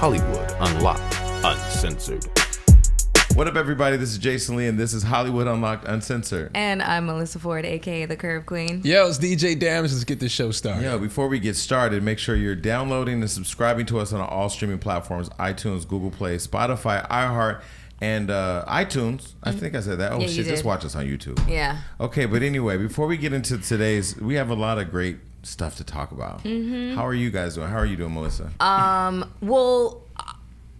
Hollywood Unlocked Uncensored. What up, everybody? This is Jason Lee, and this is Hollywood Unlocked Uncensored. And I'm Melissa Ford, a.k.a. the Curve Queen. Yo, it's DJ Damage. Let's get this show started. Yo, before we get started, make sure you're downloading and subscribing to us on all streaming platforms, iTunes, Google Play, Spotify, iHeart, and iTunes. I think I said that. Oh, yeah, shit, just watch us on YouTube. Yeah. Okay, but anyway, before we get into today's, we have a lot of great stuff to talk about. How are you guys doing? How are you doing, Melissa? Well,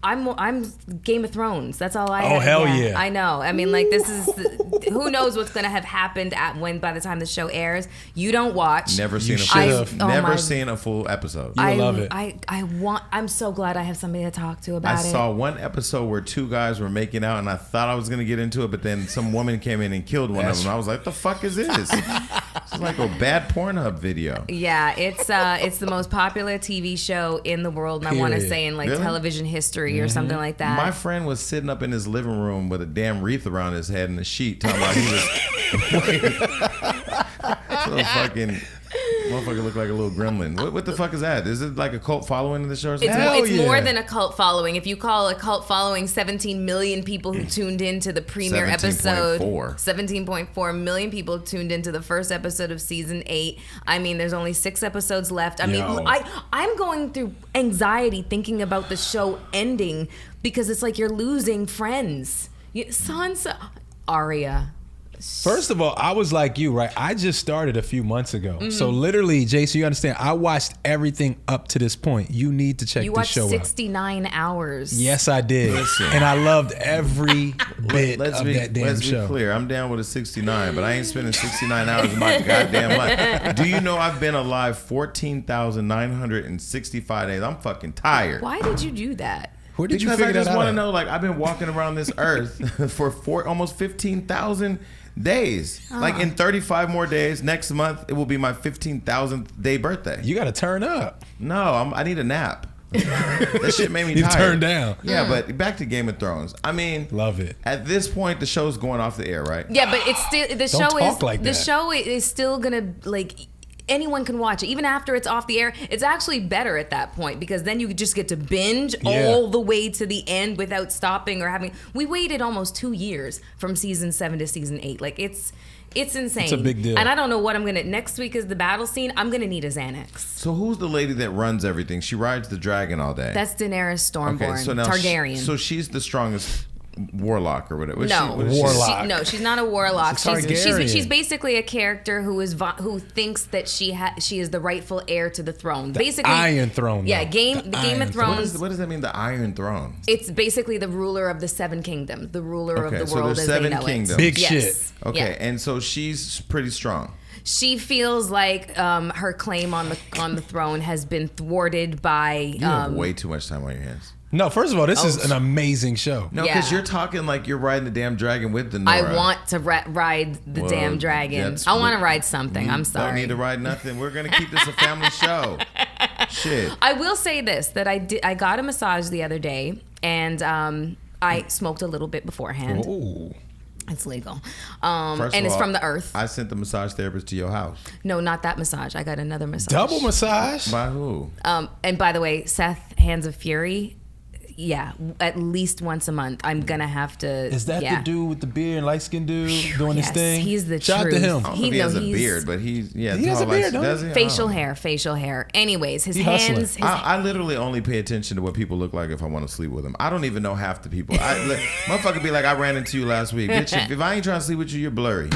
I'm Game of Thrones. That's all I. Oh, hell yeah! I know. I mean, like, this is who knows what's gonna have happened by the time the show airs. You don't watch. Never seen a full episode. You love it. I'm so glad I have somebody to talk to about it. I saw one episode where two guys were making out, and I thought I was gonna get into it, but then some woman came in and killed one of them. I was like, "The fuck is this?" It's like a bad Pornhub video. Yeah, it's the most popular TV show in the world, and I want to say in television history or something like that. My friend was sitting up in his living room with a damn wreath around his head and a sheet, talking about he was so fucking motherfucker looked like a little gremlin. What the fuck is that? Is it like a cult following in the show or something? It's more than a cult following. If you call a cult following 17 million people who tuned into the premiere episode. 17.4 million people tuned into the first episode of season 8. I mean, there's only 6 episodes left. I mean, I'm going through anxiety thinking about the show ending because it's like you're losing friends. Sansa, Arya. First of all, I was like you, right? I just started a few months ago. So literally, Jason, you understand, I watched everything up to this point. You need to check this show out. You watched 69 hours. Yes, I did. Listen. And I loved every bit of that damn show. Let's be clear. I'm down with a 69, but I ain't spending 69 hours of my goddamn life. Do you know I've been alive 14,965 days? I'm fucking tired. Why did you do that? Where did you because figure I just that want to out? know, like, I've been walking around this earth for almost 15,000 days. Like, in 35 more days, next month, it will be my 15,000th day birthday. You got to turn up. No, I need a nap. That shit made me You tired. turned down. Yeah, but back to Game of Thrones. I mean, love it. At this point, the show's going off the air, right? Yeah, but it's still the show is still gonna, like, anyone can watch it even after it's off the air. It's actually better at that point because then you just get to binge all the way to the end without stopping or having. We waited almost 2 years from season 7 to season 8. Like, it's insane. It's a big deal. And I don't know what I'm gonna. Next week is the battle scene. I'm gonna need a Xanax. So who's the lady that runs everything? She rides the dragon all day. That's Daenerys Stormborn, so now Targaryen. So she's the strongest warlock or whatever. Warlock. She's not a warlock. She's She's basically a character who thinks that she is the rightful heir to the throne. Basically, Iron Throne. Yeah, Game of Thrones. What does that mean? The Iron Throne. It's basically the ruler of the 7 kingdoms, the ruler of the world as they know it. Kingdoms. Big yes. shit. Okay, Yeah. and so she's pretty strong. She feels like her claim on the throne has been thwarted by. You have way too much time on your hands. No, first of all, this is an amazing show. No, because you're talking like you're riding the damn dragon with the Nora. I want to ride the damn dragon. I want to ride something. I'm sorry. Don't need to ride nothing. We're going to keep this a family show. Shit. I will say this, that I got a massage the other day, and I smoked a little bit beforehand. Ooh. It's legal. First and of it's all, from the earth. I sent the massage therapist to your house. No, not that massage. I got another massage. Double massage? By who? And by the way, Seth Hands of Fury, at least once a month. I'm gonna have to. Is that the dude with the beard and light skinned dude doing his thing? He's the Shout truth. out to him. I don't know if he has a beard, but he has a beard, does he? Facial hair. Anyways, his hands. I literally only pay attention to what people look like if I want to sleep with them. I don't even know half the people. Motherfucker be like, I ran into you last week. Bitch, if I ain't trying to sleep with you, you're blurry.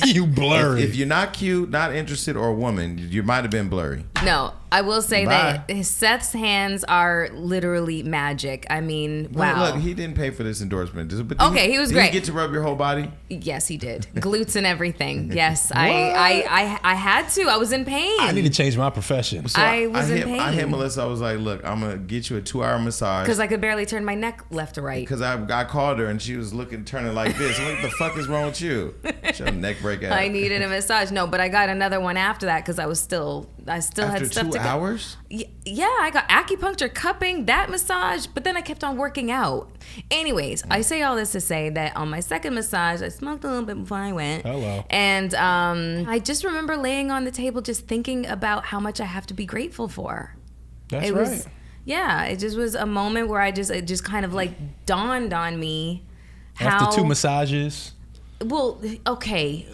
You blurry. If you're not cute, not interested, or a woman, you might have been blurry. No, I will say that Seth's hands are literally magic. I mean, wow. Look, he didn't pay for this endorsement. But he was great. Did he get to rub your whole body? Yes, he did. Glutes and everything. Yes, I had to. I was in pain. I need to change my profession. So I was in pain. I hit Melissa. I was like, look, I'm going to get you a 2-hour massage. Because I could barely turn my neck left to right. Because I called her and she was turning like this. What the fuck is wrong with you? She had a neck break out. I needed a massage. No, but I got another one after that because I still had stuff to go. After 2 hours? Yeah, I got acupuncture, cupping, that massage, but then I kept on working out. Anyways, I say all this to say that on my second massage, I smoked a little bit before I went. Hello. And I just remember laying on the table just thinking about how much I have to be grateful for. That's right. Yeah, it just was a moment where it just kind of like dawned on me how... After 2 massages. Well, okay.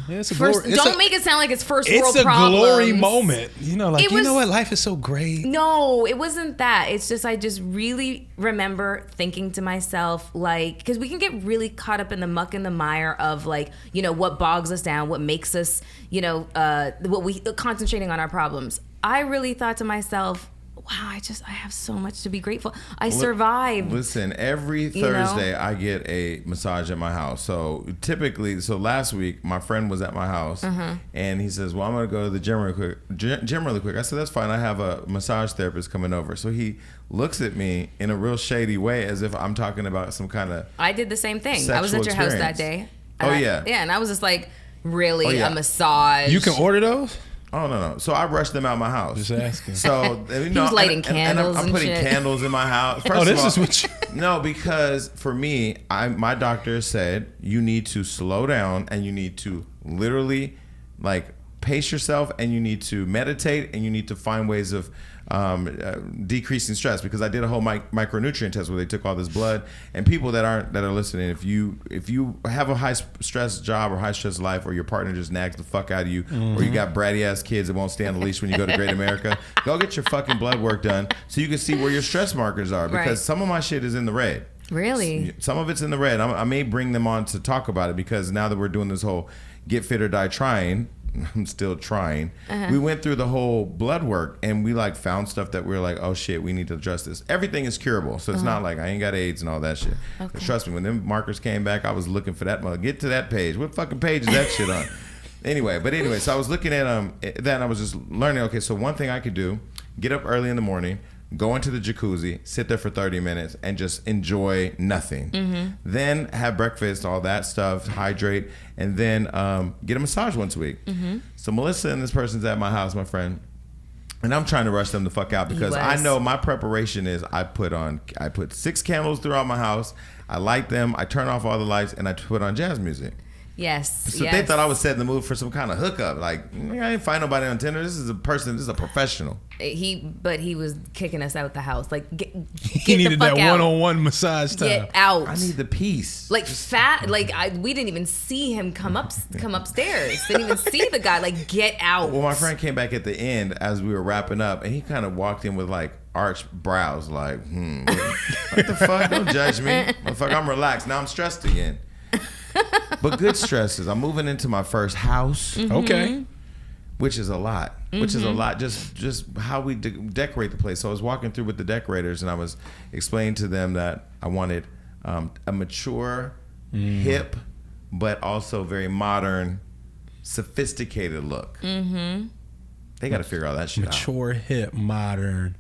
Yeah, don't make it sound like it's first world problems. It's a glory moment. You know, like, you know what? Life is so great. No, it wasn't that. It's just, I just really remember thinking to myself, like, because we can get really caught up in the muck and the mire of, like, you know, what bogs us down, what makes us, you know, concentrating on our problems. I really thought to myself, wow, I have so much to be grateful. I survived. Listen, every Thursday I get a massage at my house. So typically, last week my friend was at my house and he says, well, I'm going to go to the gym really quick. I said, that's fine. I have a massage therapist coming over. So he looks at me in a real shady way as if I'm talking about some kind of I did the same thing. I was at your house that day. Yeah. Yeah, and I was just like, really? A massage? You can order those? Oh, no. So I rushed them out of my house. Just asking. So, he was lighting candles and I'm putting shit. candles in my house. No, because for me, my doctor said you need to slow down and you need to literally like pace yourself and you need to meditate and you need to find ways of decreasing stress, because I did a whole micronutrient test where they took all this blood. And people that are listening, if you have a high stress job or high stress life, or your partner just nags the fuck out of you, or you got bratty ass kids that won't stay on the leash when you go to Great America, go get your fucking blood work done so you can see where your stress markers are, because some of my shit is in the red. Really? Some of it's in the red. I may bring them on to talk about it, because now that we're doing this whole get fit or die trying, I'm still trying. We went through the whole blood work and we like found stuff that we're like, oh shit, we need to address this. Everything is curable. So it's not like I ain't got AIDS and all that shit. But trust me, when them markers came back, I was looking for that. Get to that page. What fucking page is that shit on? Anyway, so I was looking at that and I was just learning, okay, so one thing I could do, get up early in the morning, go into the jacuzzi, sit there for 30 minutes and just enjoy nothing. Then have breakfast, all that stuff, hydrate, and then get a massage once a week. So Melissa and this person's at my house, my friend, and I'm trying to rush them the fuck out, because I know my preparation is I put 6 candles throughout my house, I light them, I turn off all the lights, and I put on jazz music. Yes. So they thought I was setting the mood for some kind of hookup. Like, I ain't find nobody on Tinder. This is a professional. But he was kicking us out the house. Like, get he needed the fuck that out. one-on-one massage time. Get out. I need the peace. Like we didn't even see him come upstairs. Didn't even see the guy. Like, get out. Well, my friend came back at the end as we were wrapping up, and he kind of walked in with like arched brows, like, what the fuck? Don't judge me. Motherfucker, I'm relaxed. Now I'm stressed again. But good stresses. I'm moving into my first house. Okay. Which is a lot. Just how we decorate the place. So I was walking through with the decorators and I was explaining to them that I wanted a mature, hip, but also very modern, sophisticated look. They got to figure all that shit out. Mature, hip, modern.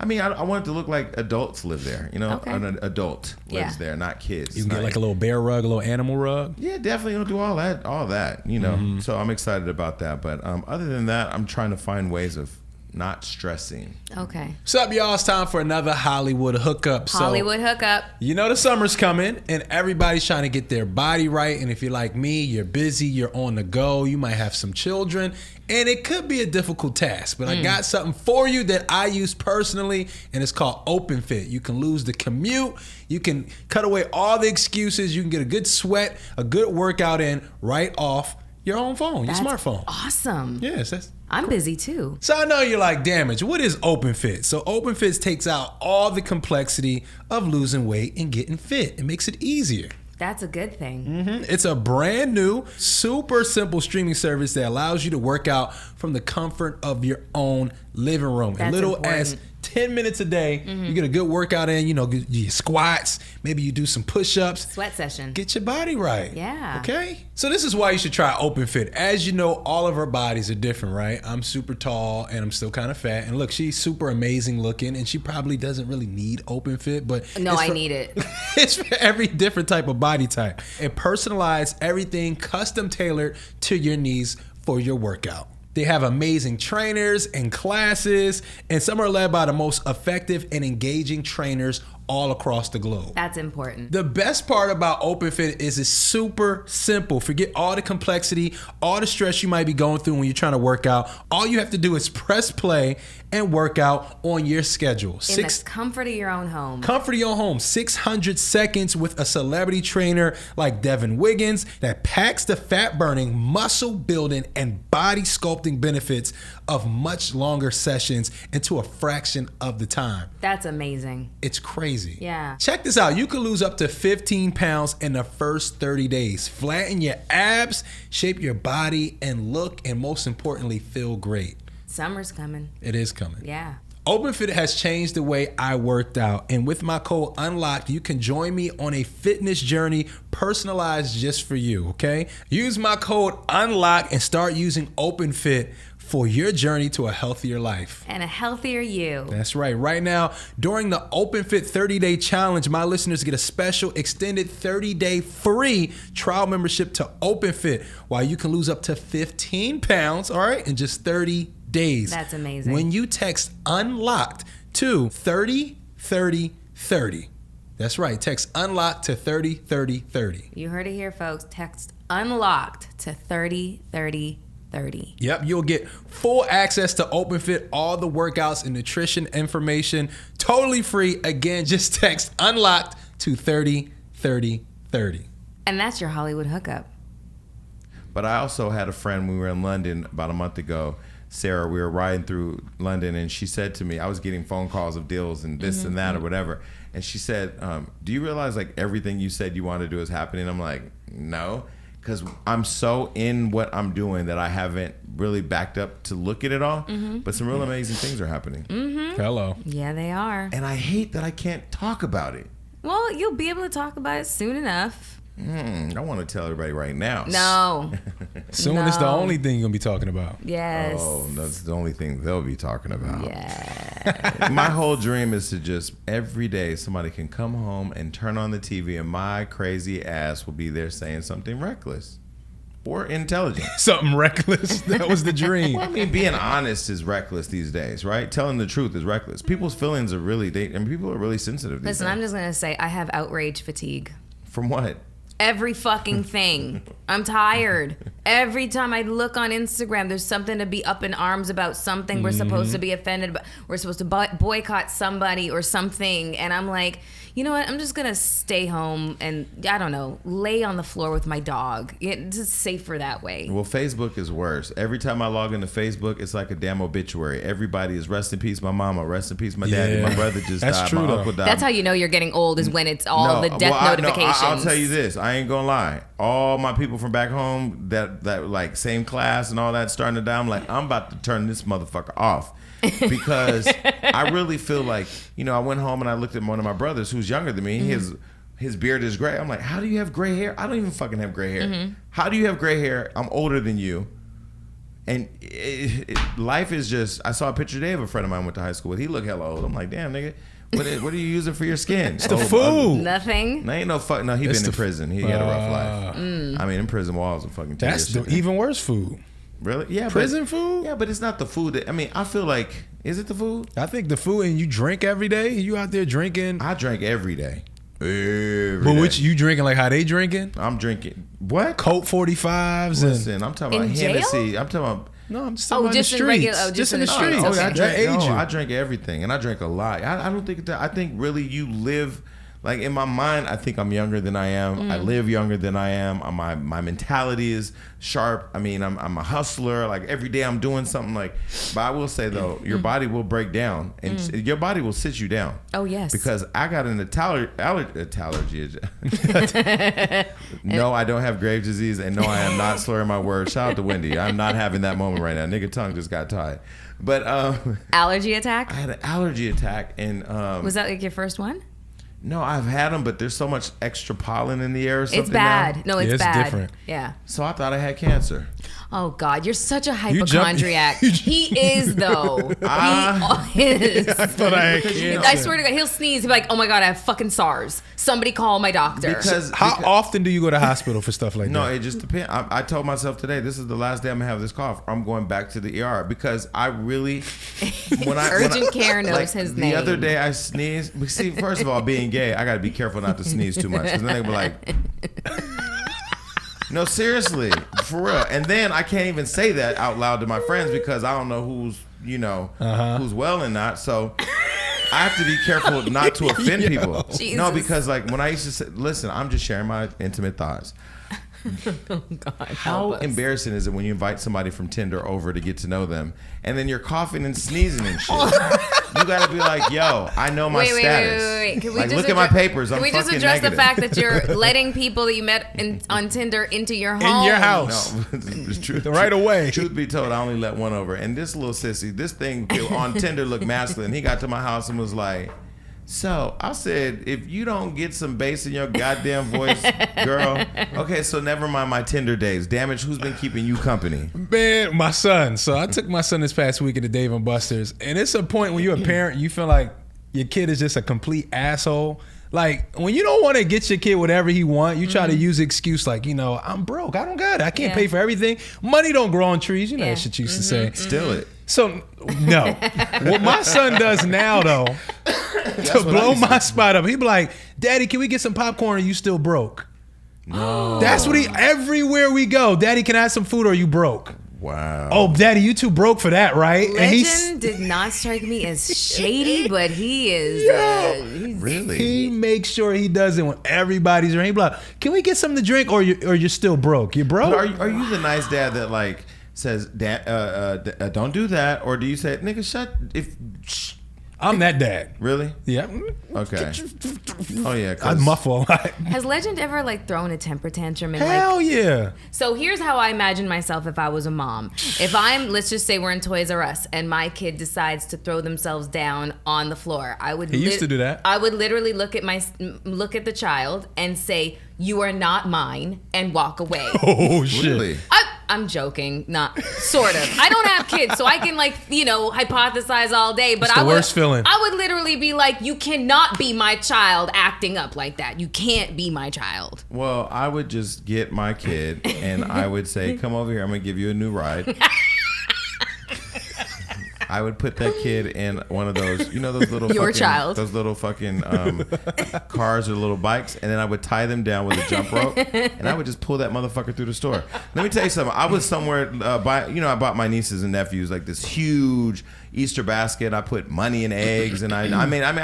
I mean, I want it to look like adults live there. You know, an adult lives there, not kids. You can get like a little bear rug, a little animal rug. Yeah, definitely. Don't do all that. You know. So I'm excited about that. But other than that, I'm trying to find ways of not stressing. Okay. What's up, y'all? It's time for another Hollywood hookup. Hollywood hookup. You know the summer's coming and everybody's trying to get their body right. And if you're like me, you're busy, you're on the go, you might have some children, and it could be a difficult task. But I got something for you that I use personally, and it's called OpenFit. You can lose the commute. You can cut away all the excuses. You can get a good sweat, a good workout in right off your own phone, your smartphone. Awesome. Yes, I'm busy too. So I know you're like, damage, what is OpenFit? So OpenFit takes out all the complexity of losing weight and getting fit. It makes it easier. That's a good thing. It's a brand new, super simple streaming service that allows you to work out from the comfort of your own living room. That's as little important. as 10 minutes a day, you get a good workout in, you know, your squats, maybe you do some push-ups. Sweat session. Get your body right. Yeah. Okay? So this is why you should try OpenFit. As you know, all of our bodies are different, right? I'm super tall and I'm still kind of fat. And look, she's super amazing looking and she probably doesn't really need OpenFit, but no, I need it. It's for every different type of body type. It personalized everything, custom tailored to your needs for your workout. They have amazing trainers and classes, and some are led by the most effective and engaging trainers all across the globe. That's important. The best part about OpenFit is it's super simple. Forget all the complexity, all the stress you might be going through when you're trying to work out. All you have to do is press play and work out on your schedule. In the comfort of your own home. Comfort of your home. 600 seconds with a celebrity trainer like Devin Wiggins that packs the fat burning, muscle building, and body sculpting benefits of much longer sessions into a fraction of the time. That's amazing. It's crazy. Yeah. Check this out. You can lose up to 15 pounds in the first 30 days. Flatten your abs, shape your body, and look, and most importantly, feel great. Summer's coming. It is coming. Yeah. OpenFit has changed the way I worked out. And with my code UNLOCKED, you can join me on a fitness journey personalized just for you, okay? Use my code UNLOCKED and start using OpenFit for your journey to a healthier life. And a healthier you. That's right. Right now, during the OpenFit 30-day challenge, my listeners get a special extended 30-day free trial membership to OpenFit, while you can lose up to 15 pounds, all right, in just 30 days. That's amazing. When you text UNLOCKED to 303030. That's right. Text UNLOCKED to 303030. You heard it here, folks. Text UNLOCKED to 303030. Yep, you'll get full access to OpenFit, all the workouts and nutrition information, totally free. Again, just text UNLOCKED to 303030. And that's your Hollywood hookup. But I also had a friend when we were in London about a month ago, Sarah. We were riding through London, and she said to me, I was getting phone calls of deals and this and that or whatever. And she said, do you realize like everything you said you want to do is happening? I'm like, no. Because I'm so in what I'm doing that I haven't really backed up to look at it all. But some real amazing things are happening. Hello. Yeah, they are. And I hate that I can't talk about it. Well, you'll be able to talk about it soon enough. I want to tell everybody right now. No. Soon is the only thing you're going to be talking about. Yes. Oh, that's the only thing they'll be talking about. Yeah. My whole dream is to just every day somebody can come home and turn on the TV and my crazy ass will be there saying something reckless or intelligent. Something reckless. That was the dream. Well, I mean, being honest is reckless these days, right? Telling the truth is reckless. People's feelings are really, people are really sensitive these Listen, days. I'm just going to say I have outrage fatigue. From what? Every fucking thing. I'm tired. Every time I look on Instagram, there's something to be up in arms about, something we're supposed to be offended about. We're supposed to boycott somebody or something. And I'm like, you know what? I'm just going to stay home and, I don't know, lay on the floor with my dog. It's just safer that way. Well, Facebook is worse. Every time I log into Facebook, it's like a damn obituary. Everybody is rest in peace my mama, rest in peace my daddy, my brother just died, true, my though. uncle died. That's how you know you're getting old, is when it's all the death notifications. I'll tell you this. I ain't gonna lie. All my people from back home that like same class and all that starting to die, I'm like, I'm about to turn this motherfucker off. Because I really feel like, I went home and I looked at one of my brothers who's younger than me. His beard is gray. I'm like, how do you have gray hair? I don't even fucking have gray hair. How do you have gray hair? I'm older than you. And life is just, I saw a picture today of a friend of mine went to high school with. He looked hella old. I'm like, damn, nigga. What are you using for your skin? It's the food. Nothing. No, ain't no fuck. No, he been in prison. He had a rough life. I mean, in prison walls and fucking. That's the even worse food. Really? Yeah. Prison food? Yeah, but it's not the food. I feel like, is it the food? I think the food, and you drink every day. You out there drinking. I drink every day. But which you drinking like how they drinking? I'm drinking what? Coke 45s. Listen, I'm talking about Hennessy. I'm talking about. No, I'm just talking about just the in streets. regular, just in the streets. Okay. I drink everything, and I drink a lot. I don't think that. I think really you live. Like in my mind, I think I'm younger than I am. I live younger than I am. My mentality is sharp. I mean, I'm a hustler. Like every day I'm doing something. Like, but I will say though, your body will break down, and your body will sit you down. Oh yes. Because I got an allergy. No, I don't have Graves' disease, and no, I am not slurring my words. Shout out to Wendy. I'm not having that moment right now. Nigga tongue just got tied. But allergy attack. I had an allergy attack, and was that like your first one? No, I've had them, but there's so much extra pollen in the air or something. It's bad. Now. No, it's it's bad. Different. Yeah. So I thought I had cancer. Oh God, you're such a hypochondriac. He is though. He is. I thought I had cancer. I swear to God, he'll sneeze. He'll be like, "Oh my God, I have fucking SARS. Somebody call my doctor." Because How often do you go to hospital for stuff like no, that? it just depends. I told myself today, this is the last day I'm gonna have this cough. I'm going back to the ER because I really Urgent care knows his name. The other day I sneezed. See, first of all, being gay, I got to be careful not to sneeze too much because then they be like. No, seriously, for real. And then I can't even say that out loud to my friends because I don't know who's, who's well and not. So I have to be careful not to offend people. Jesus. No, because like when I used to say, listen, I'm just sharing my intimate thoughts. Oh God, How embarrassing is it when you invite somebody from Tinder over to get to know them and then you're coughing and sneezing and shit? You gotta be like, yo, I know my status. Wait. Can we like, just look at my papers. Can I'm we just fucking address negative. the fact that you're letting people that you met on Tinder into your home? In your house. No, it's true. Right away. Truth be told, I only let one over. And this little sissy, this thing on Tinder looked masculine. He got to my house and was like, so I said, if you don't get some bass in your goddamn voice, girl, okay, so never mind my Tinder days. Damage, who's been keeping you company? Man, my son. So I took my son this past weekend to Dave & Buster's, and it's a point when you're a parent, you feel like your kid is just a complete asshole. Like, when you don't want to get your kid whatever he want, you try to use excuse like, I'm broke. I don't got it. I can't pay for everything. Money don't grow on trees. You know that shit you used to say. Steal it. So, no. What my son does now, though, to blow my spot up, he be like, Daddy, can we get some popcorn? Are you still broke? No. That's what everywhere we go, Daddy, can I have some food or are you broke? Wow. Oh, Daddy, you too broke for that, right? Legend did not strike me as shady, but he is. He's Really? He makes sure he does it when everybody's around. He be like, can we get something to drink or you're still broke? You broke? But are you the nice dad that like says, Dad, don't do that? Or do you say, nigga, shh. I'm that dad. Really? Yeah. Okay. Oh, yeah. I muffle a lot. Has Legend ever like thrown a temper tantrum and Hell yeah. So here's how I imagine myself if I was a mom. If let's just say we're in Toys R Us and my kid decides to throw themselves down on the floor, I would. He used to do that. I would literally look at the child and say, "You are not mine," and walk away. Oh shit. Really? I'm joking, not sort of. I don't have kids, so I can hypothesize all day. But It's the worst feeling. I would literally be like, "You cannot be my child acting up like that. You can't be my child." Well, I would just get my kid and I would say, come over here. I'm going to give you a new ride. I would put that kid in one of those, those little those little fucking cars or little bikes, and then I would tie them down with a jump rope, and I would just pull that motherfucker through the store. Let me tell you something. I was somewhere I bought my nieces and nephews like this huge Easter basket. I put money and eggs, and I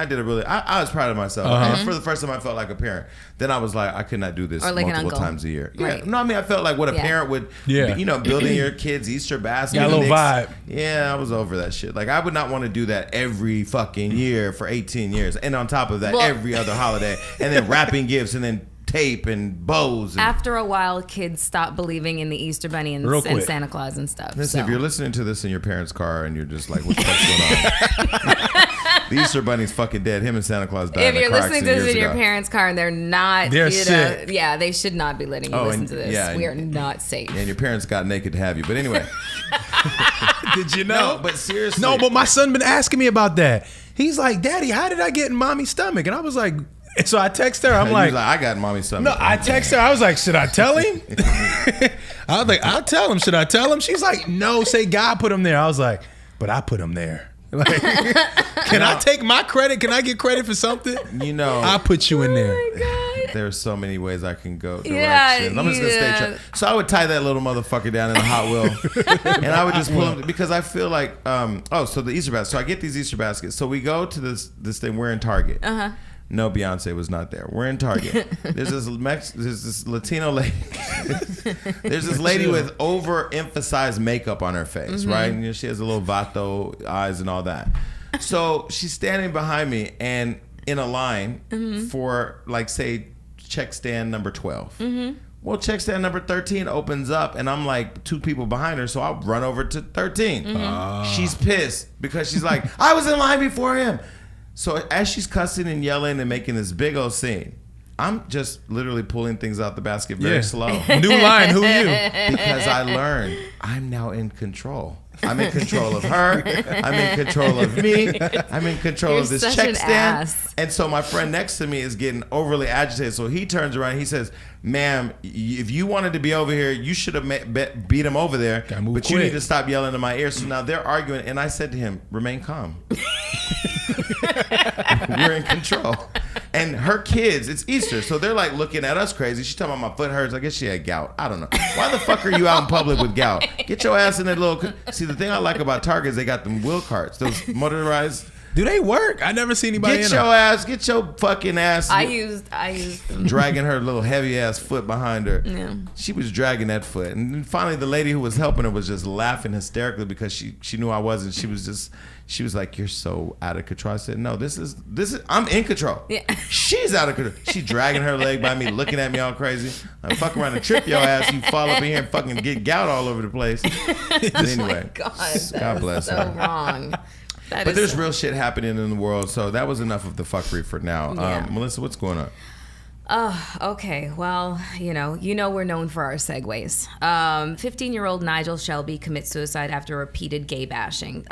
did a really. I was proud of myself. And for the first time, I felt like a parent. Then I was like, I could not do this like multiple times a year. Right. Yeah, no, I felt like what a parent would. Yeah. Building your kids' Easter basket. Got a little vibe. Yeah, I was over that shit. Like, I would not want to do that every fucking year for 18 years. And on top of that, every other holiday. And then wrapping gifts and then tape and bows. After a while, kids stop believing in the Easter Bunny and Santa Claus and stuff. Listen, if you're listening to this in your parents' car and you're just like, what the fuck's going on? The Easter Bunny's fucking dead. Him and Santa Claus died If in you're a car listening to accident this in years your ago. parents' car and They're sick. Yeah, they should not be letting you listen to this. Yeah, we are not safe. And your parents got naked to have you. But anyway. Did you know? No, but seriously. No, but my son been asking me about that. He's like, Daddy, how did I get in mommy's stomach? And I was like, so I text her. I'm like, I got mommy's stomach. no, I text her. I was like, should I tell him? I was like, I'll tell him. Should I tell him? She's like, no, say God put him there. I was like, but I put him there. Like, can I take my credit? Can I get credit for something? I put you in there. Oh my God. There's so many ways I can go. Yeah, I'm just gonna stay true. So I would tie that little motherfucker down in a Hot Wheel, and I would just pull him because I feel like, so the Easter basket. So I get these Easter baskets. So we go to this thing. We're in Target. No, Beyonce was not there. We're in Target. There's this Latino lady. There's this lady with overemphasized makeup on her face, right? And she has a little vato eyes and all that. So she's standing behind me and in a line for, like, say, check stand number 12. Well, check stand number 13 opens up, and I'm like 2 people behind her, so I'll run over to 13. She's pissed because she's like, I was in line before him. So as she's cussing and yelling and making this big old scene, I'm just literally pulling things out the basket very slow. New line, who you? Because I learned I'm now in control. I'm in control of her. I'm in control of me. I'm in control of this check stand. And so my friend next to me is getting overly agitated. So he turns around. He says, "Ma'am, if you wanted to be over here, you should have beat him over there. But quick. You need to stop yelling in my ear." So now they're arguing. And I said to him, "Remain calm. We're in control." And her kids, it's Easter, so they're like looking at us crazy. She's talking about my foot hurts. I guess she had gout. I don't know. Why the fuck are you out in public with gout? Get your ass in that little... See, the thing I like about Target is they got them wheel carts, those motorized... Do they work? I never see anybody Get your fucking ass. I used them. Dragging her little heavy ass foot behind her. Yeah. She was dragging that foot. And then finally the lady who was helping her was just laughing hysterically because she knew I wasn't. She was like, "You're so out of control." I said, "No, this is I'm in control." Yeah. She's out of control. She's dragging her leg by me, looking at me all crazy. I fuck around and trip your ass. You fall up in here and fucking get gout all over the place. But anyway, oh my God, God bless so her. Wrong. But there's real shit happening in the world, so that was enough of the fuckery for now. Yeah. Melissa, what's going on? Oh, okay. Well, you know we're known for our segues. 15-year-old Nigel Shelby commits suicide after repeated gay bashing.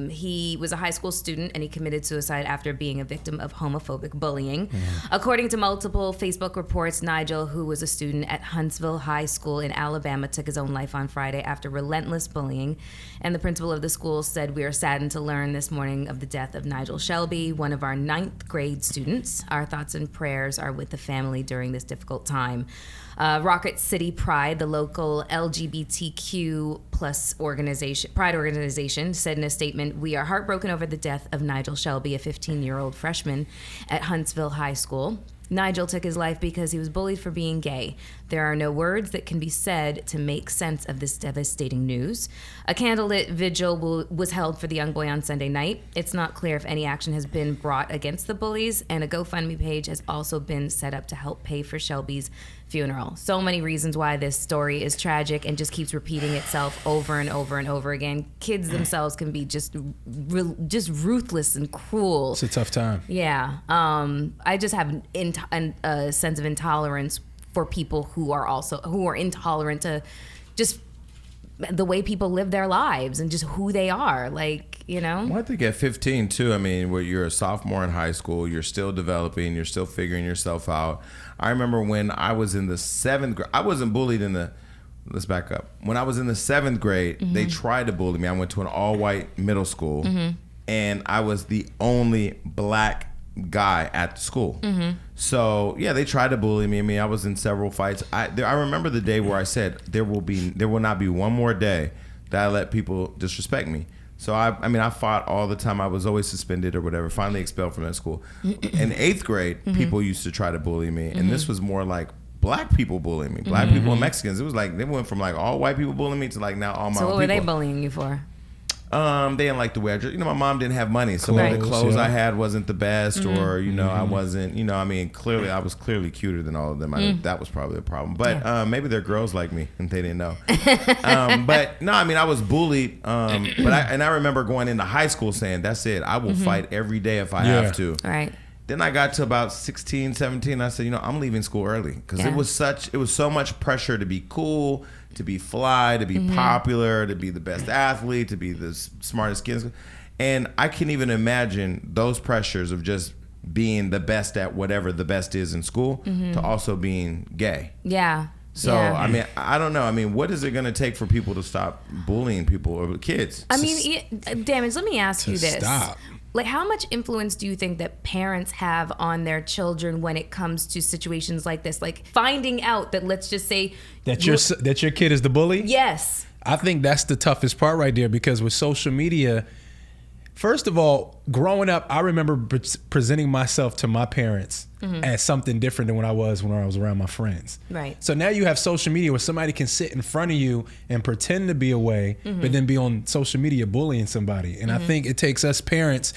He was a high school student and he committed suicide after being a victim of homophobic bullying. According to multiple Facebook reports, Nigel, who was a student at Huntsville High School in Alabama, took his own life on Friday after relentless bullying. And the principal of the school said, "We are saddened to learn this morning of the death of Nigel Shelby, one of our 9th grade students. Our thoughts and prayers are with the family during this difficult time." Rocket City Pride, the local LGBTQ plus pride organization, said in a statement, "We are heartbroken over the death of Nigel Shelby, a 15-year-old freshman at Huntsville High School. Nigel took his life because he was bullied for being gay. There are no words that can be said to make sense of this devastating news. A candlelit vigil was held for the young boy on Sunday night. It's not clear if any action has been brought against the bullies, and a GoFundMe page has also been set up to help pay for Shelby's funeral." So many reasons why this story is tragic and just keeps repeating itself over and over and over again. Kids themselves can be just ruthless and cruel. It's a tough time. Yeah. I just have a sense of intolerance for people who are intolerant to just the way people live their lives and just who they are. Like, you know? Well, I think at 15 too, I mean, where you're a sophomore in high school, you're still developing, you're still figuring yourself out. I remember when I was in the 7th grade, I wasn't bullied let's back up. When I was in the 7th grade, they tried to bully me. I went to an all-white middle school, and I was the only black guy at the school. So yeah, they tried to bully me. I mean, I was in several fights. I remember the day where I said there will not be one more day that I let people disrespect me. So I mean I fought all the time. I was always suspended or whatever. Finally expelled from that school. In 8th grade, people used to try to bully me, and this was more like black people bullying me. Black people and Mexicans. It was like they went from like all white people bullying me to like now all my own people. So what were they bullying you for? They didn't like the way I dressed. You know, my mom didn't have money, so the clothes I had wasn't the best, or you know, I wasn't. You know, I mean, clearly, I was clearly cuter than all of them. That was probably a problem. But maybe they're girls like me, and they didn't know. But no, I mean, I was bullied. But I remember going into high school saying, "That's it. I will fight every day if I have to." Right. Then I got to about 16, 17. I said, you know, I'm leaving school early because it was so much pressure to be cool, to be fly, to be popular, to be the best athlete, to be the smartest kid. And I can even imagine those pressures of just being the best at whatever the best is in school to also being gay. Yeah. So, I mean, I don't know. I mean, what is it going to take for people to stop bullying people or kids? I mean, Damage, let me ask you this. Stop. Like, how much influence do you think that parents have on their children when it comes to situations like this? Like finding out that, let's just say that your kid is the bully? Yes. I think that's the toughest part right there, because with social media, first of all, growing up, I remember presenting myself to my parents as something different than when I was around my friends. Right. So now you have social media where somebody can sit in front of you and pretend to be a way, but then be on social media bullying somebody. And I think it takes us parents,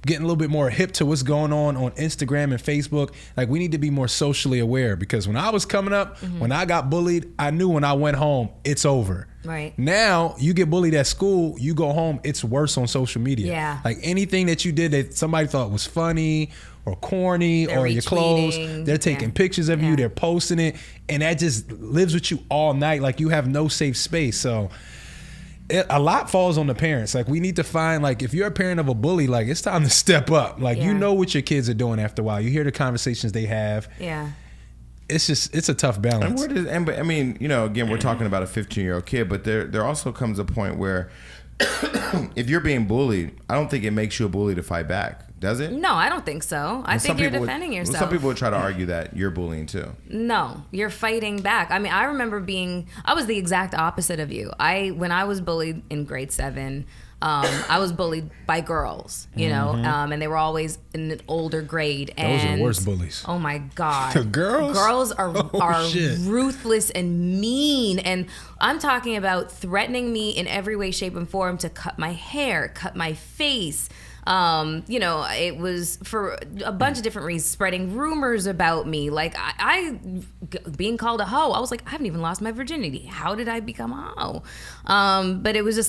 getting a little bit more hip to what's going on Instagram and Facebook. Like, we need to be more socially aware, because when I was coming up, when I got bullied, I knew when I went home, it's over. Right. Now, you get bullied at school, you go home, it's worse on social media. Yeah. Like, anything that you did that somebody thought was funny or corny, they're or your clothes, retweeting. they're taking pictures of you, they're posting it, and that just lives with you all night. Like, you have no safe space. So a lot falls on the parents. Like, we need to find, like, if you're a parent of a bully, like, it's time to step up. Like, you know what your kids are doing after a while. You hear the conversations they have. Yeah. It's a tough balance. But I mean, you know, again, we're talking about a 15-year-old kid, but there also comes a point where if you're being bullied, I don't think it makes you a bully to fight back, does it? No, I don't think so. I think you're defending yourself. Some people would try to argue that you're bullying too. No, you're fighting back. I mean, I remember I was the exact opposite of you. When I was bullied in grade 7, I was bullied by girls, you know, and they were always in an older grade. Those are the worst bullies. Oh my God. The girls? Girls are ruthless and mean. And I'm talking about threatening me in every way, shape, and form to cut my hair, cut my face. You know, it was for a bunch of different reasons, spreading rumors about me. Like, I being called a hoe, I was like, I haven't even lost my virginity. How did I become a hoe? But it was just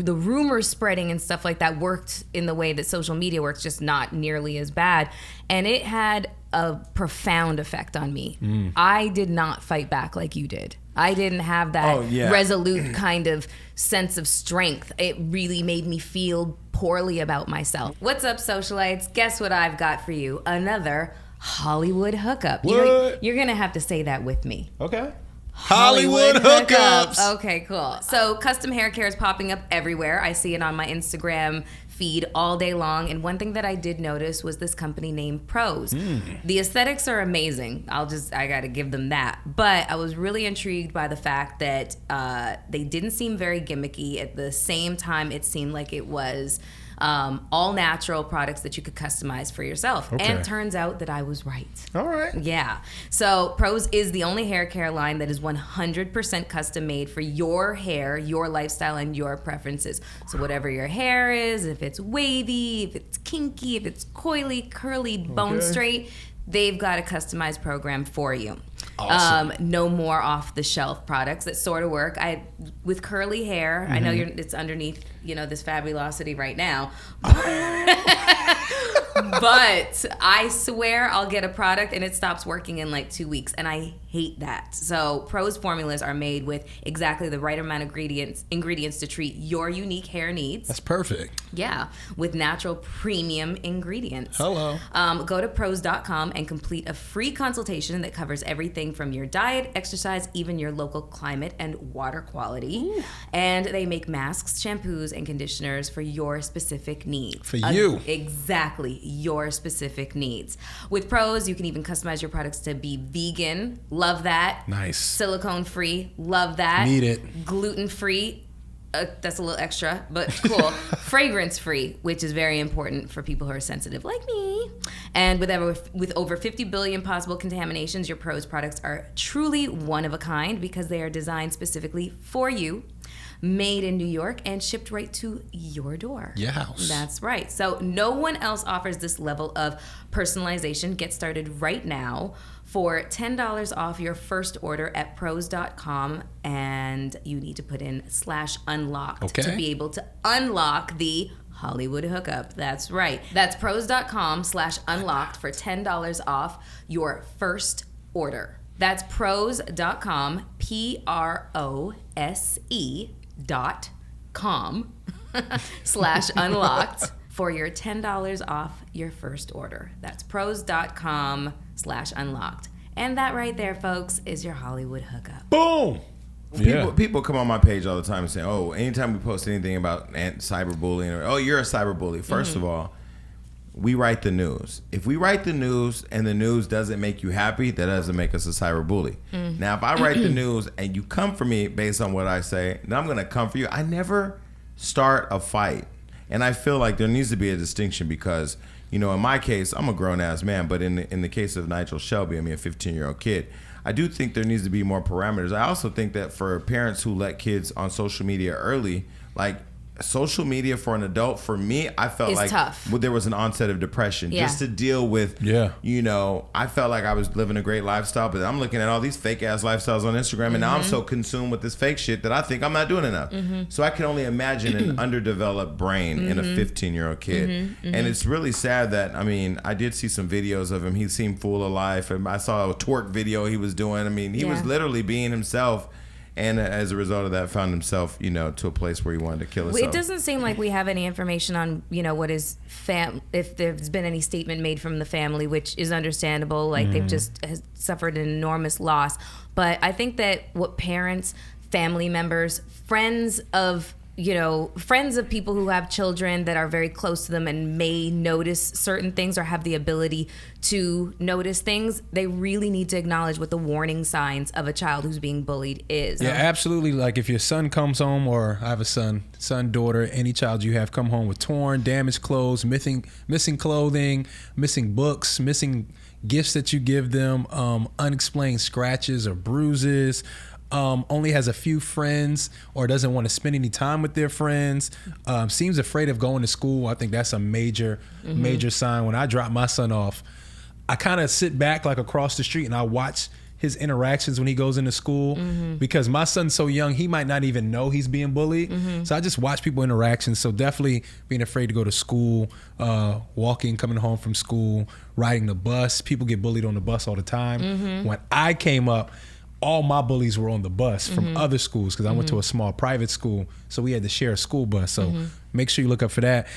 the rumors spreading and stuff like that worked in the way that social media works, just not nearly as bad. And it had a profound effect on me. I did not fight back like you did. I didn't have that resolute kind of sense of strength. It really made me feel poorly about myself. What's up, socialites? Guess what I've got for you? Another Hollywood hookup. You're going to have to say that with me. Okay. Hollywood hookups. Okay, cool. So custom hair care is popping up everywhere. I see it on my Instagram feed all day long. And one thing that I did notice was this company named Pros. The aesthetics are amazing. I got to give them that. But I was really intrigued by the fact that they didn't seem very gimmicky. At the same time, it seemed like it was all natural products that you could customize for yourself. Okay. And it turns out that I was right. All right. Yeah. So Pros is the only hair care line that is 100% custom made for your hair, your lifestyle, and your preferences. So whatever your hair is, if it's wavy, if it's kinky, if it's coily, curly, bone straight, they've got a customized program for you. Awesome. No more off-the-shelf products that sort of work. With curly hair, I know it's underneath, you know, this fabulosity right now. But I swear I'll get a product and it stops working in like 2 weeks, and I hate that. So Pros formulas are made with exactly the right amount of ingredients to treat your unique hair needs. That's perfect. Yeah, with natural premium ingredients. Hello. Go to pros.com and complete a free consultation that covers everything from your diet, exercise, even your local climate and water quality. Ooh. And they make masks, shampoos, and conditioners for your specific needs. For you. Exactly, your specific needs. With Pros, you can even customize your products to be vegan. Love that. Nice. Silicone free. Love that. Need it. Gluten free. That's a little extra, but cool. Fragrance free, which is very important for people who are sensitive like me. And with over 50 billion possible contaminations, your Pros products are truly one of a kind because they are designed specifically for you, made in New York, and shipped right to your door. Your house. That's right. So no one else offers this level of personalization. Get started right now for $10 off your first order at pros.com, and you need to put in /unlocked to be able to unlock the Hollywood hookup. That's right. That's pros.com /unlocked for $10 off your first order. That's pros.com, PROSE.com /unlocked for your $10 off your first order. That's pros.com /unlocked. And that right there, folks, is your Hollywood hookup. Boom! People come on my page all the time and say, oh, anytime we post anything about cyberbullying, or, oh, you're a cyberbully. First of all, we write the news. If we write the news and the news doesn't make you happy, that doesn't make us a cyberbully. Now, if I write the news and you come for me based on what I say, then I'm going to come for you. I never start a fight. And I feel like there needs to be a distinction because, you know, in my case, I'm a grown-ass man, but in the case of Nigel Shelby, I mean, a 15-year-old kid, I do think there needs to be more parameters. I also think that for parents who let kids on social media early, like, social media for an adult, for me, I felt it's like tough. There was an onset of depression just to deal with, I felt like I was living a great lifestyle, but I'm looking at all these fake ass lifestyles on Instagram, and now I'm so consumed with this fake shit that I think I'm not doing enough. So I can only imagine an underdeveloped brain in a 15-year-old kid. And it's really sad that, I mean, I did see some videos of him. He seemed full of life, and I saw a twerk video he was doing. I mean, he was literally being himself. And as a result of that, found himself, to a place where he wanted to kill himself. It doesn't seem like we have any information on, what is if there's been any statement made from the family, which is understandable. Like they've just suffered an enormous loss. But I think that what parents, family members, friends of people who have children that are very close to them and may notice certain things or have the ability to notice things, they really need to acknowledge what the warning signs of a child who's being bullied is. Yeah, absolutely. Like if your son comes home, or I have a son, daughter, any child you have come home with torn, damaged clothes, missing clothing, missing books, missing gifts that you give them, unexplained scratches or bruises, only has a few friends or doesn't want to spend any time with their friends, seems afraid of going to school. I think that's a major sign. When I drop my son off, I kind of sit back like across the street and I watch his interactions when he goes into school, because my son's so young, he might not even know he's being bullied. So I just watch people interactions. So definitely being afraid to go to school, walking, coming home from school, riding the bus. People get bullied on the bus all the time. When I came up, all my bullies were on the bus from other schools, because I went to a small private school, so we had to share a school bus. So make sure you look up for that.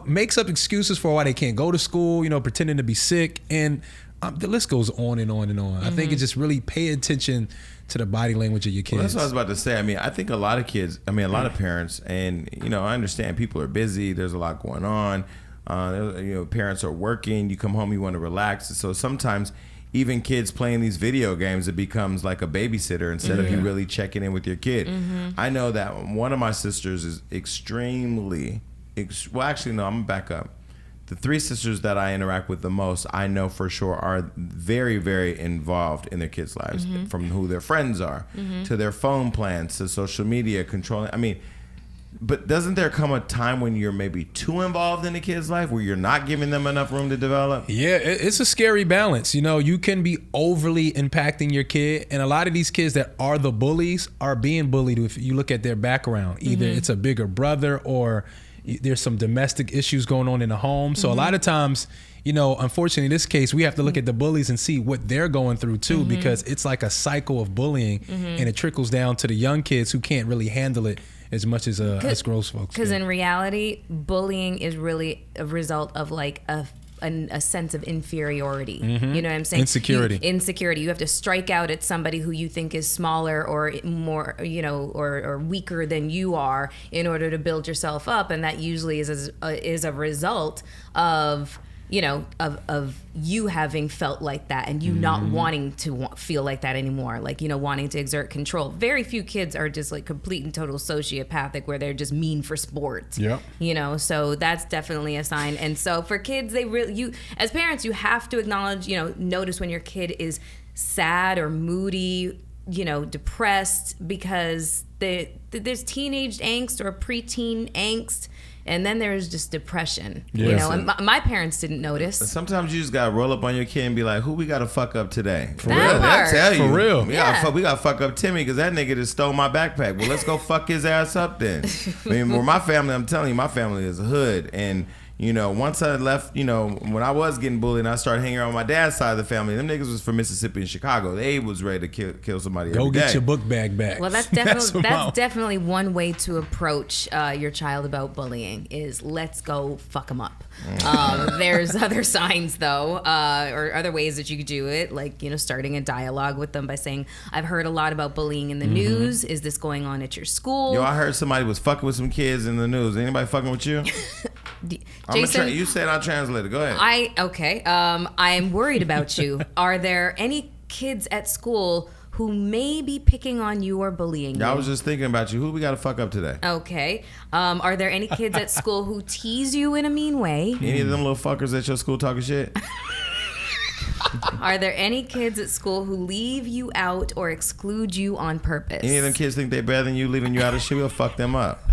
Makes up excuses for why they can't go to school, pretending to be sick, and the list goes on and on and on. I think it just really pay attention to the body language of your kids. Well, that's what I was about to say. I mean, I think a lot of kids, a lot of parents, and I understand people are busy. There's a lot going on. Parents are working. You come home, you want to relax. So sometimes even kids playing these video games, it becomes like a babysitter instead of you really checking in with your kid. I know that one of my sisters is extremely, well, actually, no, I'm gonna back up. The three sisters that I interact with the most, I know for sure are very, very involved in their kids' lives, from who their friends are, to their phone plans, to social media, controlling. But doesn't there come a time when you're maybe too involved in a kid's life, where you're not giving them enough room to develop? Yeah, it's a scary balance. You can be overly impacting your kid, and a lot of these kids that are the bullies are being bullied if you look at their background. Either it's a bigger brother, or there's some domestic issues going on in the home. So a lot of times, unfortunately in this case, we have to look at the bullies and see what they're going through too, because it's like a cycle of bullying, and it trickles down to the young kids who can't really handle it as much as us grown folks. Because in reality, bullying is really a result of like a sense of inferiority. You know what I'm saying? Insecurity. You have to strike out at somebody who you think is smaller or more, or weaker than you are, in order to build yourself up, and that usually is a result of of you having felt like that, and you not wanting to feel like that anymore, like wanting to exert control. Very few kids are just like complete and total sociopathic, where they're just mean for sports. So that's definitely a sign. And so for kids, you as parents, you have to acknowledge, notice when your kid is sad or moody, depressed, because there's teenage angst or preteen angst. And then there's just depression, and my parents didn't notice. Sometimes you just gotta roll up on your kid and be like, "Who we gotta fuck up today?" For real, they'll tell you. For real, we gotta fuck up Timmy, because that nigga just stole my backpack. Well, let's go fuck his ass up then. Where my family, I'm telling you, my family is a hood, and once I left, when I was getting bullied and I started hanging around with my dad's side of the family, them niggas was from Mississippi and Chicago. They was ready to kill somebody every day. Go get your book bag back. Well, that's definitely one way to approach your child about bullying, is let's go fuck them up. There's other signs though, or other ways that you could do it, like starting a dialogue with them by saying, "I've heard a lot about bullying in the news. Is this going on at your school?" I heard somebody was fucking with some kids in the news. Anybody fucking with you? Jason, you said I'll translate it. Go ahead. I'm worried about you. Are there any kids at school who may be picking on you or bullying you? I was just thinking about you. Who we got to fuck up today? Okay. Are there any kids at school who tease you in a mean way? Any of them little fuckers at your school talking shit? Are there any kids at school who leave you out or exclude you on purpose? Any of them kids think they're better than you, leaving you out of shit? We'll fuck them up.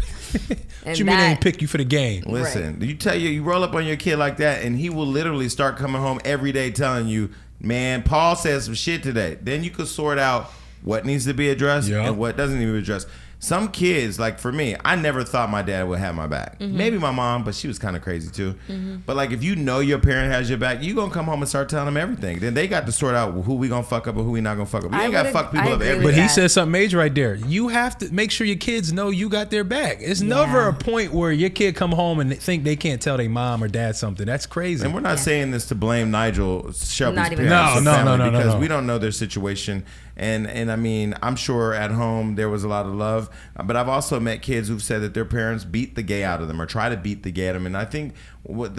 What you mean they ain't pick you for the game? Listen, you roll up on your kid like that, and he will literally start coming home every day telling you, man, Paul said some shit today. Then you could sort out what needs to be addressed and what doesn't need to be addressed. Some kids, like for me, I never thought my dad would have my back. Mm-hmm. Maybe my mom, but she was kind of crazy too. Mm-hmm. But like if you know your parent has your back, you gonna come home and start telling them everything. Then they got to sort out who we gonna fuck up and who we not gonna fuck up. We ain't got to fuck people up every day. But he said something major right there. You have to make sure your kids know you got their back. It's never a point where your kid come home and think they can't tell their mom or dad something. That's crazy. And we're not saying this to blame Nigel Shelby's parents. No. Because we don't know their situation. And I mean, I'm sure at home there was a lot of love, but I've also met kids who've said that their parents beat the gay out of them or try to beat the gay out of them. And I think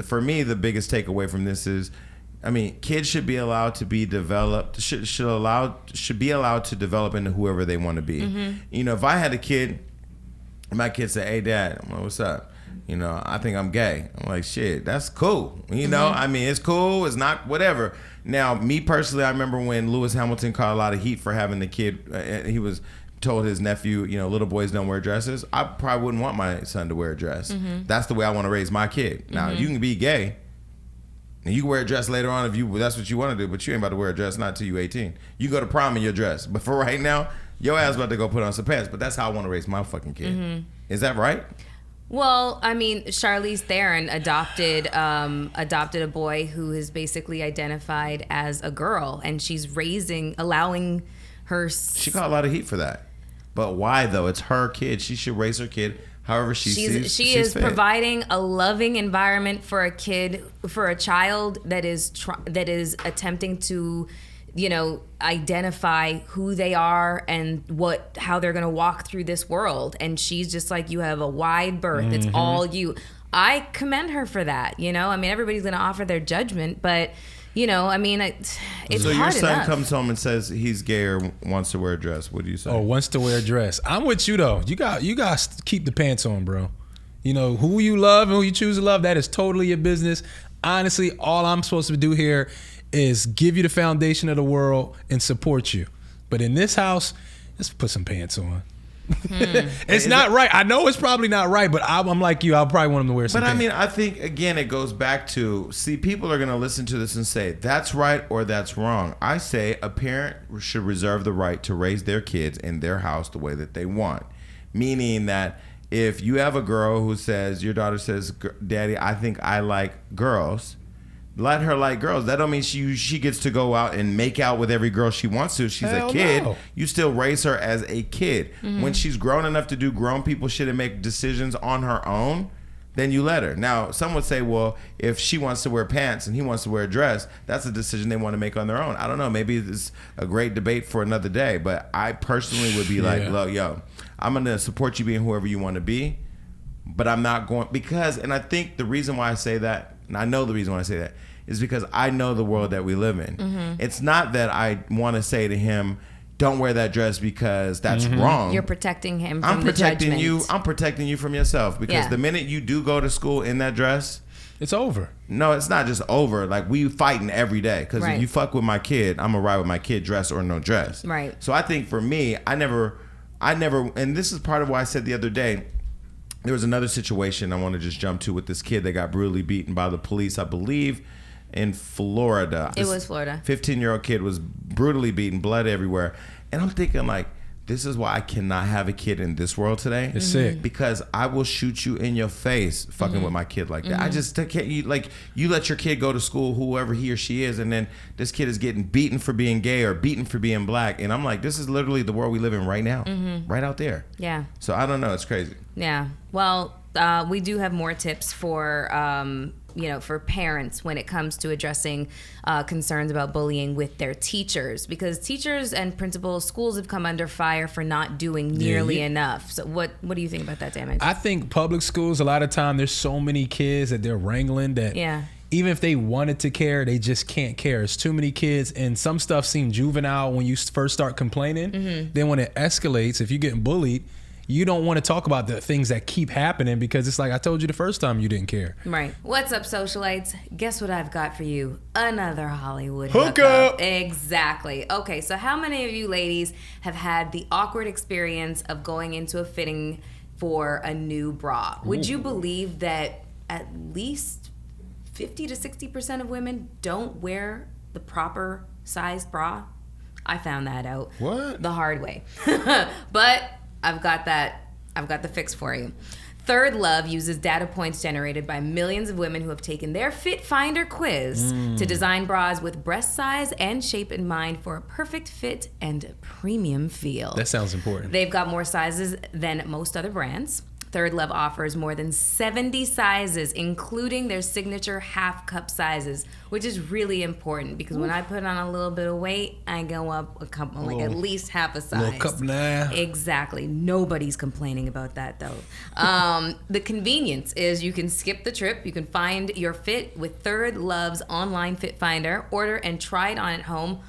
for me, the biggest takeaway from this is, I mean, kids should be allowed to be developed, should be allowed to develop into whoever they want to be. Mm-hmm. You know, if I had a kid, my kid said, "Hey, Dad," I'm like, "What's up?" You know, "I think I'm gay." I'm like, "Shit, that's cool." You know, I mean, it's cool. It's not whatever. Now, me personally, I remember when Lewis Hamilton caught a lot of heat for having the kid. He was told his nephew, you know, little boys don't wear dresses. I probably wouldn't want my son to wear a dress. Mm-hmm. That's the way I want to raise my kid. Now, you can be gay, and you can wear a dress later on if that's what you want to do, but you ain't about to wear a dress not until you're 18. You go to prom in your dress. But for right now, your ass about to go put on some pants. But that's how I want to raise my fucking kid. Mm-hmm. Is that right? Well, I mean, Charlize Theron adopted a boy who is basically identified as a girl, and she's allowing her. She got a lot of heat for that, but why though? It's her kid. She should raise her kid however she sees. She is fit. Providing a loving environment for a kid, for a child that is attempting to, you know, identify who they are and how they're going to walk through this world. And she's just like, you have a wide berth. Mm-hmm. It's all you. I commend her for that. You know, I mean, everybody's going to offer their judgment, but you know, I mean, it's so hard your son enough. Comes home and says he's gay or wants to wear a dress. What do you say? Oh, wants to wear a dress. I'm with you though. You got to keep the pants on, bro. You know, who you love and who you choose to love, that is totally your business. Honestly, all I'm supposed to do here is give you the foundation of the world and support you. But in this house, let's put some pants on. It's not right. I know it's probably not right, but I'm like you. I'll probably want them to wear some pants. But I mean, I think, again, it goes back to, people are going to listen to this and say, that's right or that's wrong. I say a parent should reserve the right to raise their kids in their house the way that they want. Meaning that if you have a girl who says, your daughter says, "Daddy, I think I like girls," let her like girls. That don't mean she gets to go out and make out with every girl she wants to. She's a kid. No. You still raise her as a kid. Mm-hmm. When she's grown enough to do grown people shit and make decisions on her own, then you let her. Now, some would say, well, if she wants to wear pants and he wants to wear a dress, that's a decision they want to make on their own. I don't know. Maybe it's a great debate for another day. But I personally would be like, look, yo, I'm going to support you being whoever you want to be. But I'm not going, and I think the reason why I say that, and I know the reason why I say that, is because I know the world that we live in. Mm-hmm. It's not that I want to say to him, don't wear that dress because that's wrong. You're protecting him from the judgment. I'm protecting you from yourself, because the minute you do go to school in that dress, it's over. No, it's not just over. Like, we fighting every day. Because if you fuck with my kid, I'm going to ride with my kid, dress or no dress. Right. So I think for me, I never, and this is part of why I said the other day, there was another situation I want to just jump to with this kid that got brutally beaten by the police, I believe, in Florida. It was Florida. 15-year-old kid was brutally beaten, blood everywhere. And I'm thinking, like, this is why I cannot have a kid in this world today. It's sick. Because I will shoot you in your face fucking with my kid like that. I just can't. You let your kid go to school, whoever he or she is, and then this kid is getting beaten for being gay or beaten for being black. And I'm like, this is literally the world we live in right now. Right out there. Yeah. So I don't know. It's crazy. Yeah. Well, we do have more tips for for parents when it comes to addressing concerns about bullying with their teachers, because teachers and principals, schools have come under fire for not doing nearly enough. So what do you think about that, Damage? I think public schools, a lot of time, there's so many kids that they're wrangling that even if they wanted to care, they just can't care. It's too many kids, and some stuff seems juvenile when you first start complaining. Then when it escalates, if you're getting bullied, you don't want to talk about the things that keep happening, because it's like, I told you the first time you didn't care. Right. What's up, socialites? Guess what I've got for you? Another Hollywood hookup. Exactly. Okay, so how many of you ladies have had the awkward experience of going into a fitting for a new bra. Would you believe that at least 50 to 60% of women don't wear the proper sized bra? I found that out the hard way. But I've got the fix for you. Third Love uses data points generated by millions of women who have taken their Fit Finder quiz to design bras with breast size and shape in mind for a perfect fit and premium feel. That sounds important. They've got more sizes than most other brands. Third Love offers more than 70 sizes, including their signature half cup sizes, which is really important because when I put on a little bit of weight, I go up a couple, like at least half a size. Little cup now. Exactly. Nobody's complaining about that though. The convenience is you can skip the trip. You can find your fit with Third Love's online fit finder, order and try it on at home.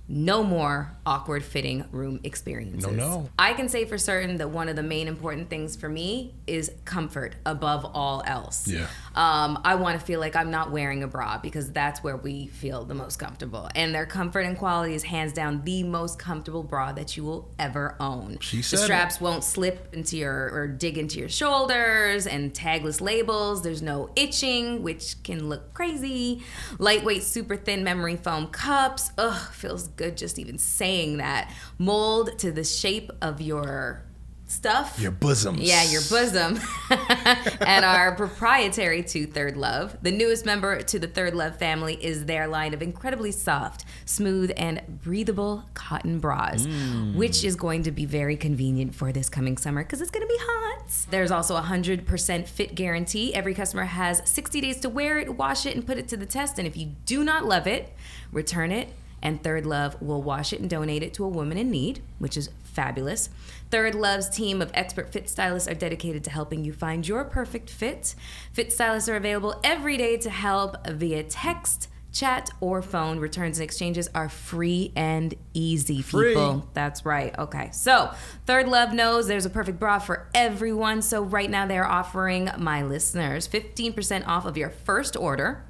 No more awkward fitting room experiences. No. I can say for certain that one of the main important things for me is comfort above all else. Yeah. I want to feel like I'm not wearing a bra because that's where we feel the most comfortable. And their comfort and quality is hands down the most comfortable bra that you will ever own. She said the straps won't slip into or dig into your shoulders, and tagless labels. There's no itching, which can look crazy. Lightweight, super thin memory foam cups. Ugh, feels good just even saying that. Mold to the shape of your stuff. Your bosoms. Yeah, your bosom. And our proprietary to Third Love. The newest member to the Third Love family is their line of incredibly soft, smooth, and breathable cotton bras, which is going to be very convenient for this coming summer because it's going to be hot. There's also a 100% fit guarantee. Every customer has 60 days to wear it, wash it, and put it to the test. And if you do not love it, return it. And Third Love will wash it and donate it to a woman in need, which is fabulous. Third Love's team of expert fit stylists are dedicated to helping you find your perfect fit. Fit stylists are available every day to help via text, chat, or phone. Returns and exchanges are free and easy, people. Free. That's right. Okay. So Third Love knows there's a perfect bra for everyone. So right now they're offering my listeners 15% off of your first order.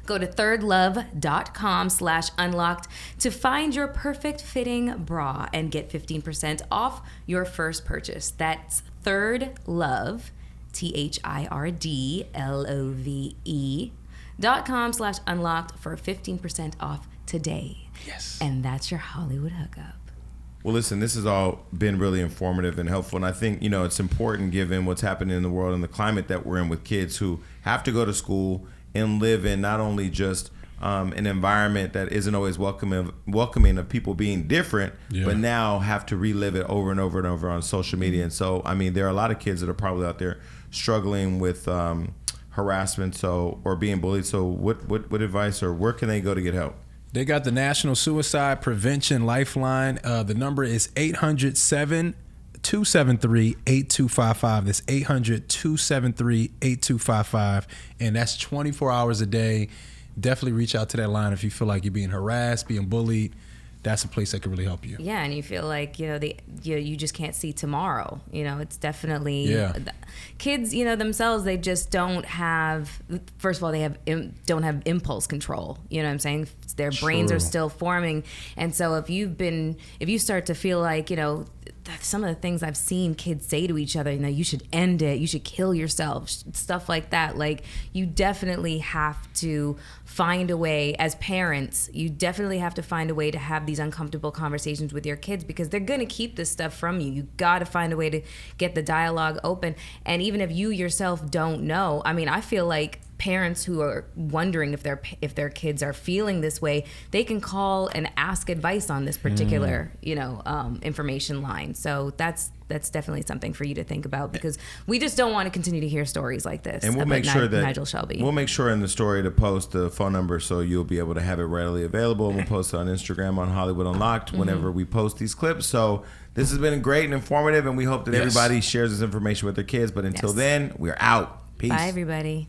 Go to thirdlove.com/unlocked to find your perfect fitting bra and get 15% off your first purchase. That's Third Love, ThirdLove.com/unlocked for 15% off today. Yes. And that's your Hollywood hookup. Well, listen, this has all been really informative and helpful. And I think, it's important given what's happening in the world and the climate that we're in with kids who have to go to school and live in not only just an environment that isn't always welcoming of people being different, but now have to relive it over and over and over on social media. And so, there are a lot of kids that are probably out there struggling with harassment or being bullied. So what advice or where can they go to get help? They got the National Suicide Prevention Lifeline. The number is 800-273-8255. That's 800-273-8255. And that's 24 hours a day. Definitely reach out to that line if you feel like you're being harassed, being bullied. That's a place that could really help you. Yeah, and you feel like, you just can't see tomorrow. It's definitely kids, themselves, they just don't have, first of all, don't have impulse control. You know what I'm saying? Their brains are still forming. And so if you start to feel like, some of the things I've seen kids say to each other, you should end it, you should kill yourself, stuff like that. Like, you definitely have to find a way, as parents, you definitely have to find a way to have these uncomfortable conversations with your kids because they're going to keep this stuff from you. You got to find a way to get the dialogue open. And even if you yourself don't know, I feel like parents who are wondering if their kids are feeling this way, they can call and ask advice on this particular information line. So that's definitely something for you to think about because we just don't want to continue to hear stories like this. And we'll make sure that Nigel Shelby. We'll make sure in the story to post the phone number so you'll be able to have it readily available. And we'll post it on Instagram on Hollywood Unlocked whenever we post these clips. So this has been great and informative, and we hope that everybody shares this information with their kids. But until then, we're out. Peace. Bye, everybody.